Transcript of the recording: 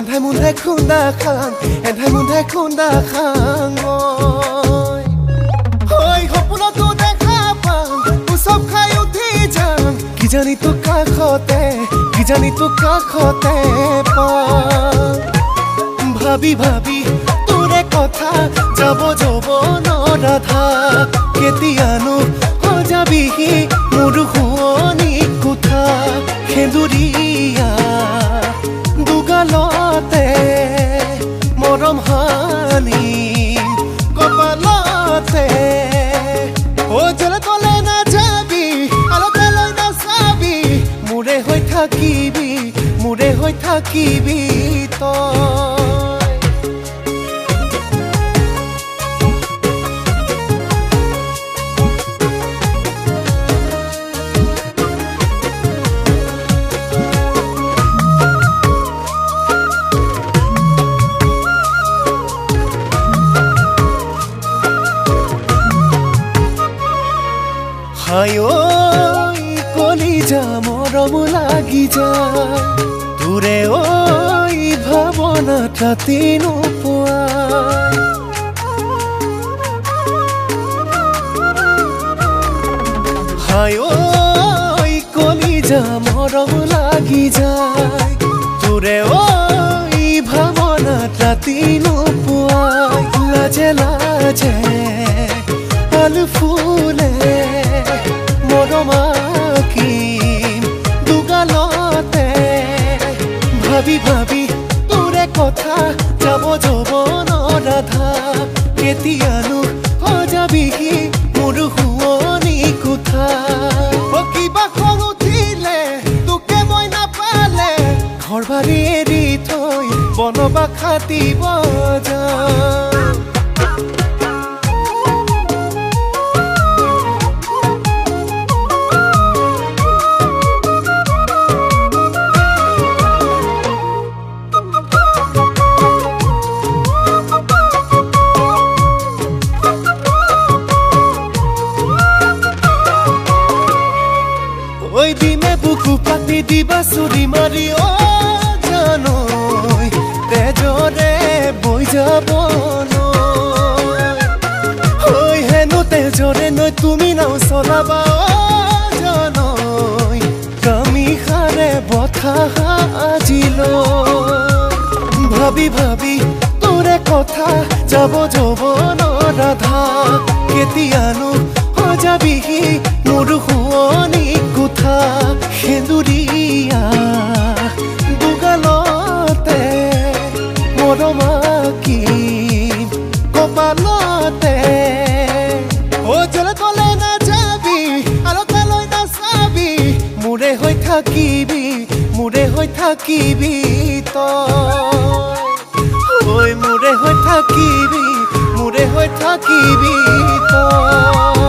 এন্ধাই মুন্ধাই খুন্দা খাং এন্ধাই মুন্ধাই খুন্দা খাং ঐ সপোনতো দেখা পাম উচপ খাই উঠি যাম কিজানি তোক কাষতে পাম ভাবি ভাবি তোৰে কথা যাব নৰাধা কেতিয়ানো সজাবিহি মোৰ শুৱনি কোঠা সেন্দুৰীয়া দুগালতে মৰম হানি কপালতে জলে তলে নাযাবি আলকালৈ নাচাবি মোৰে হৈ থাকিবি তই কলিজা মৰম লাগি যায় তোৰে ঐ ভাৱনা ৰাতি নোপোৱাই কলিজা মৰম লাগি যায় তোৰে ঐ ভাৱনা ৰাতি নোপোৱাই লাজে লাজে আলু ফুলে মৰমাকিম দুগালতে ভাবি ভাবি তোৰে কথা যাব নৰাধা কেতিয়ানো সজাবিহি মোৰ শুৱনি কোঠা কিবা খং উঠিলে তোকে মই নাপালে ঘৰ বাৰী এৰি থৈ বনবাস খাটিব যাম দিমে বুকু পাতি দিবা চুৰি মাৰি জানৈ তেজৰে বৈ যাব হেনো তেজৰে নৈ তুমি নাও চলাবা জানৈ কামিষাৰে বঠা সাজিলৈ ভাবি ভাবি তোৰে কথা যাব নৰাধা কেতিয়ানো সজাবিহি মোৰ শুৱনি কোঠা সেন্দুৰীয়া দুগালতে মৰমাকিম কপালতে জলে তলে নাযাবি আলকালৈ নাচাবি মোৰে হৈ থাকিবি তই মোৰে হৈ থাকিবি তই